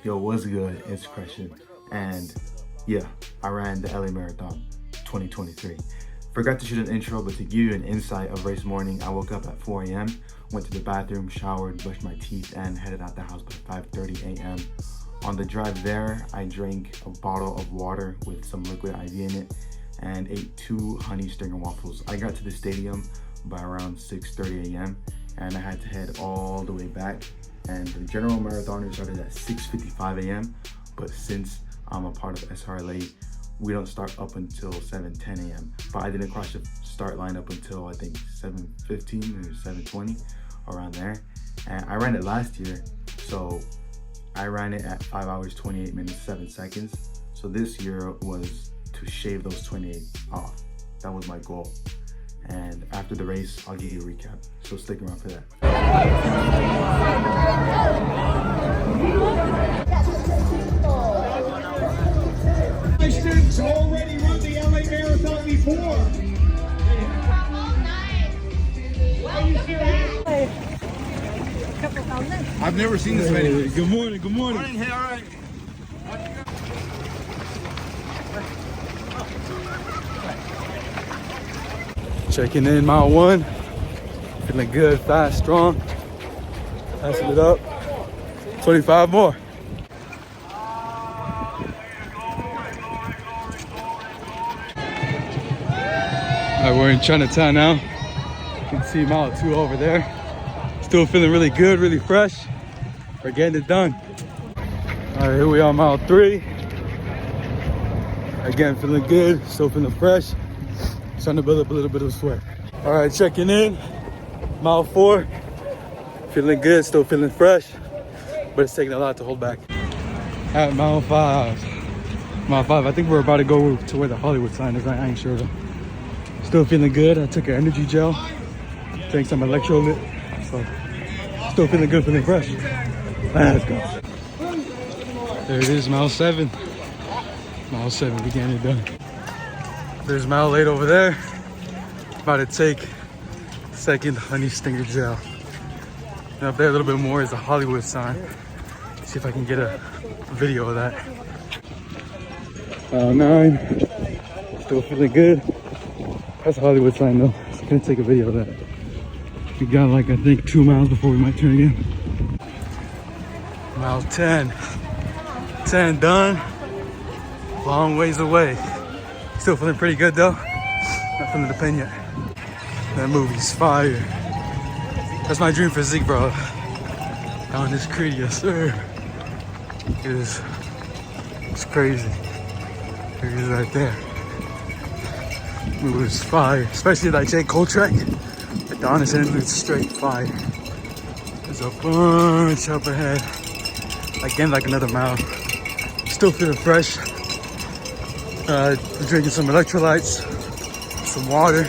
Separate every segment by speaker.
Speaker 1: Yo, what's good? It's Christian. And yeah, I ran the LA Marathon 2023. Forgot to shoot an intro, but to give you an insight of race morning, I woke up at 4 a.m., went to the bathroom, showered, brushed my teeth, and headed out the house by 5:30 a.m. On the drive there, I drank a bottle of water with some liquid IV in it and ate 2 honey stinger waffles. I got to the stadium by around 6:30 a.m. and I had to head all the way back. And the general marathoner started at 6:55 a.m. But since I'm a part of SRLA, we don't start up until 7:10 a.m. But I didn't cross the start line up until I think 7:15 or 7:20, around there. And I ran it last year, so I ran it at 5 hours, 28 minutes, 7 seconds. So this year was to shave those 28 off. That was my goal. And after the race, I'll give you a recap. So stick around for that.
Speaker 2: My students already run the LA Marathon before.
Speaker 3: I've never seen this many.
Speaker 2: Good morning, good morning.
Speaker 3: Hey, all right.
Speaker 4: Checking in mile 1, feeling good, fast, strong, passing it up, 25 more. Alright, we're in Chinatown now. You can see mile 2 over there. Still feeling really good, really fresh. We're getting it done. Alright, here we are, mile 3. Again, feeling good, still feeling fresh. Starting to build up a little bit of sweat. All right, checking in. Mile 4. Feeling good, still feeling fresh, but it's taking a lot to hold back. At mile 5. Mile 5, I think we're about to go to where the Hollywood sign is. I ain't sure though. Still feeling good. I took an energy gel, drank some electrolyte. So, still feeling good, feeling fresh. Let's go. There it is, mile 7. Mile 7, we getting it done. There's mile 8 over there. About to take second honey stinger gel. And up there a little bit more is the Hollywood sign. See if I can get a video of that. Mile 9. Still feeling good. That's a Hollywood sign though. So I'm gonna take a video of that. We got like I think 2 miles before we might turn again. Mile 10. 10 done. Long ways away. Still feeling pretty good though. Not feeling the pain yet. That movie's fire. That's my dream physique, bro. Down this creed, yes sir. It's crazy. Here it is right there. Movie's fire. Especially like J. Cole track. The Adonis end, it's straight fire. There's a bunch up ahead. Again, like another mile. Still feeling fresh. We're drinking some electrolytes, some water.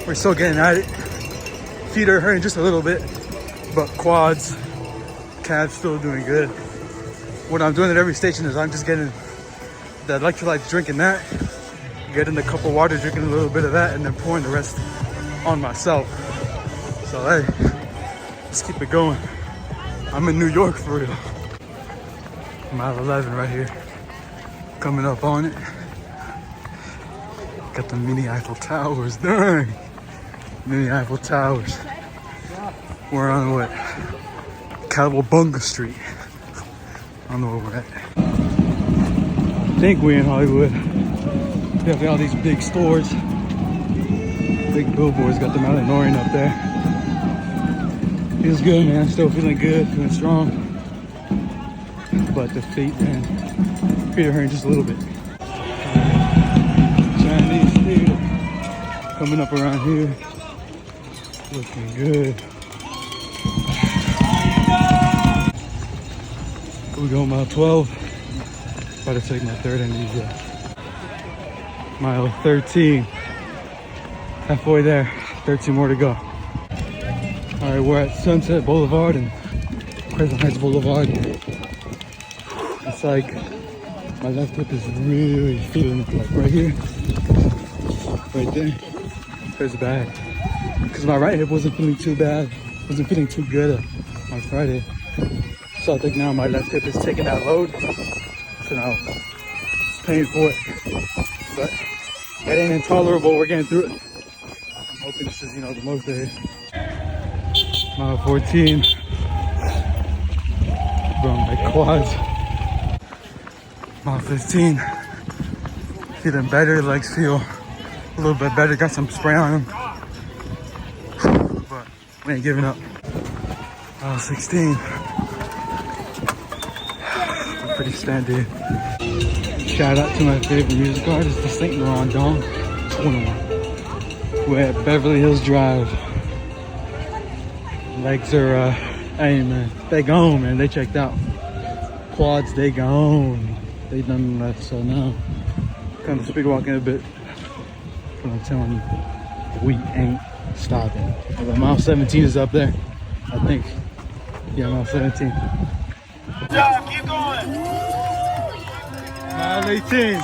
Speaker 4: We're still getting at it. Feet are hurting just a little bit, but quads, calves still doing good. What I'm doing at every station is I'm just getting the electrolytes, drinking that, getting a cup of water, drinking a little bit of that, and then pouring the rest on myself. So hey, let's keep it going. I'm in New York for real. Mile 11 right here. Coming up on it. Got the mini Eiffel Towers, dang. Mini Eiffel Towers. We're on what? Cowabunga Street. I don't know where we're at. I think we're in Hollywood. Definitely all these big stores. Big billboards, got the Mount Orion up there. Feels good, man. Still feeling good, feeling strong. But the feet, man, feet are hurting just a little bit. Chinese theater coming up around here, looking good. Here we go, mile 12. About to take my third energy. Mile 13. Halfway there, 13 more to go. All right, we're at Sunset Boulevard and Crescent Heights Boulevard. It's like my left hip is really feeling it, like right here, right there. It's bad because my right hip wasn't feeling too bad, wasn't feeling too good on Friday. So I think now my left hip is taking that load. So now paying for it. But that ain't intolerable. We're getting through it. I'm hoping this is, you know, the most day. Mile 14. Bro, my quads. Mile 15. Feeling better. Legs feel a little bit better. Got some spray on them. But we ain't giving up. Mile 16. Pretty standard. Shout out to my favorite music artist, the St. Laurent Dome 21. We're at Beverly Hills Drive. Legs are, hey man, they gone, man. They checked out. Quads, they gone. They done left, so now kind of speed walking a bit. But I'm telling you, we ain't stopping. But mile 17 is up there, I think. Yeah, mile 17.
Speaker 2: Good job, keep going.
Speaker 4: Mile 18.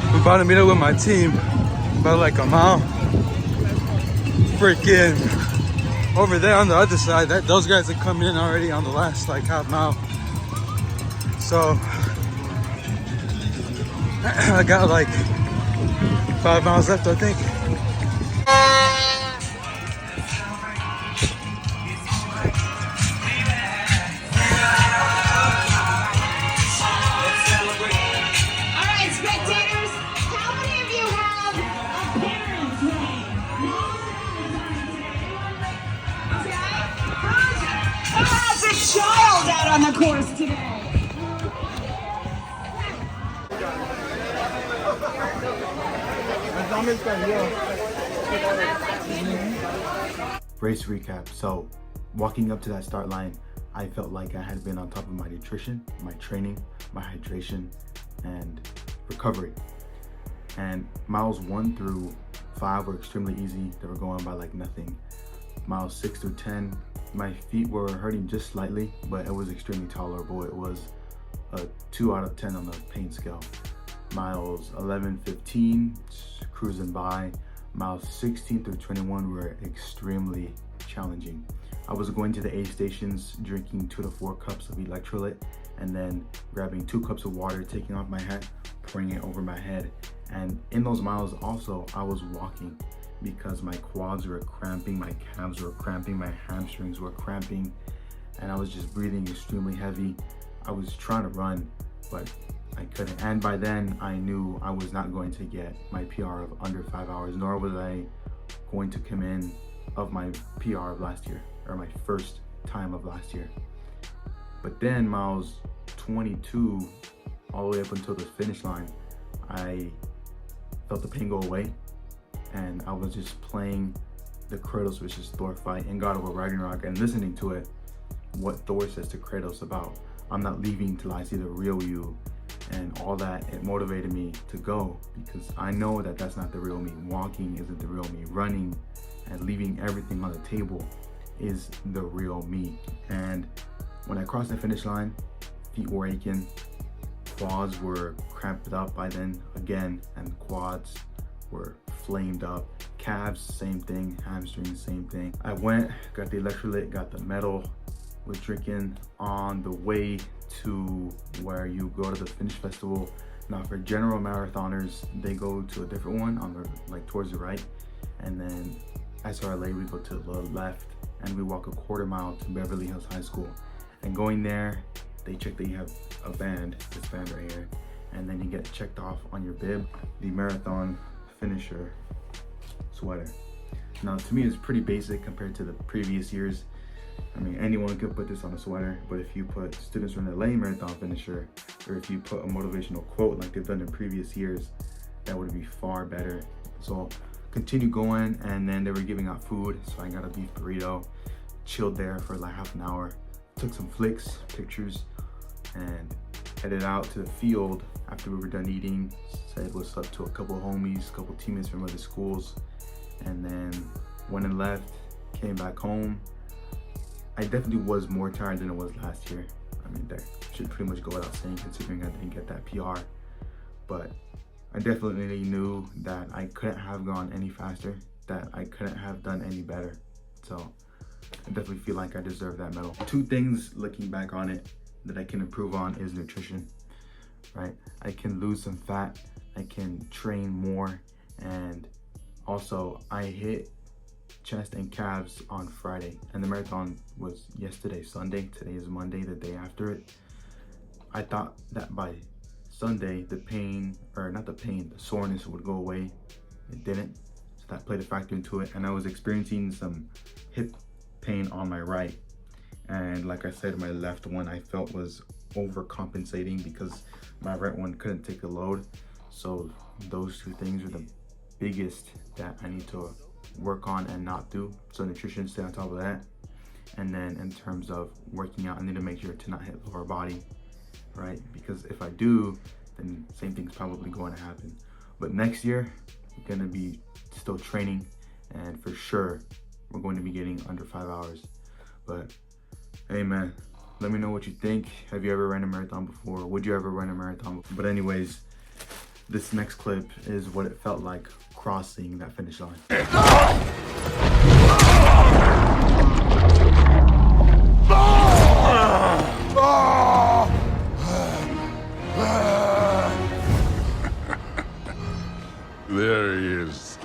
Speaker 4: I'm about to meet up with my team about like a mile. Freaking over there on the other side, those guys are coming in already on the last like half mile. So I got like 5 miles left, I think.
Speaker 5: Child out on the course today.
Speaker 1: Race recap. So walking up to that start line, I felt like I had been on top of my nutrition, my training, my hydration, and recovery. And miles 1 through 5 were extremely easy. They were going by like nothing. Miles 6 through 10, my feet were hurting just slightly, but it was extremely tolerable. It was a 2 out of 10 on the pain scale. Miles 11, 15, cruising by. Miles 16 through 21 were extremely challenging. I was going to the aid stations, drinking 2 to 4 cups of electrolyte, and then grabbing 2 cups of water, taking off my hat, pouring it over my head. And in those miles also, I was walking because my quads were cramping, my calves were cramping, my hamstrings were cramping, and I was just breathing extremely heavy. I was trying to run, but I couldn't. And by then, I knew I was not going to get my PR of under 5 hours, nor was I going to come in of my PR of last year, or my first time of last year. But then miles 22, all the way up until the finish line, I felt the pain go away, and I was just playing the Kratos vs. Thor fight in God of War Ragnarok and listening to it, what Thor says to Kratos about, I'm not leaving till I see the real you, and all that. It motivated me to go, because I know that that's not the real me. Walking isn't the real me. Running and leaving everything on the table is the real me. And when I crossed the finish line, feet were aching, quads were cramped up by then again, and quads were flamed up. Calves, same thing. Hamstrings, same thing. I went, got the electrolyte, got the medal, was drinking on the way to where you go to the Finish Festival. Now for general marathoners, they go to a different one on the, like towards the right, and then SRLA, we go to the left, and we walk a quarter mile to Beverly Hills High School. And going there, they check that you have a band, this band right here, and then you get checked off on your bib, the marathon finisher sweater. Now to me, it's pretty basic compared to the previous years. I mean, anyone could put this on a sweater, but if you put Students Run LA Marathon finisher, or if you put a motivational quote like they've done in previous years, that would be far better. So continued going, and then they were giving out food, so I got a beef burrito, chilled there for like half an hour, took some pictures, and headed out to the field after we were done eating, said what's up to a couple homies, a couple teammates from other schools, and then went and left, came back home. I definitely was more tired than it was last year. I mean, that should pretty much go without saying considering I didn't get that PR, but I definitely knew that I couldn't have gone any faster, that I couldn't have done any better. So I definitely feel like I deserve that medal. 2 things looking back on it that I can improve on is nutrition, right? I can lose some fat, I can train more, and also I hit chest and calves on Friday, and the marathon was yesterday, Sunday. Today is Monday, the day after it. I thought that by Sunday, the pain, or not the pain, the soreness would go away. It didn't, so that played a factor into it, and I was experiencing some hip pain on my right. And like I said, my left one I felt was overcompensating because my right one couldn't take the load. So those 2 things are the biggest that I need to work on and not do. So nutrition, stay on top of that. And then in terms of working out, I need to make sure to not hit lower body, right? Because if I do, then same thing's probably going to happen. But next year, we're gonna be still training, and for sure, we're going to be getting under 5 hours. But hey man, let me know what you think. Have you ever ran a marathon before? Would you ever run a marathon before? But anyways, this next clip is what it felt like crossing that finish line.
Speaker 3: There he is.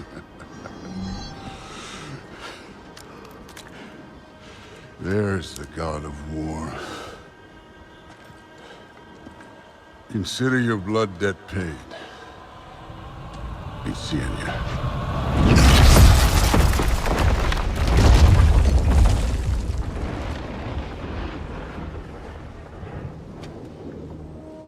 Speaker 3: There's the god of war. Consider your blood debt paid. Be seeing ya.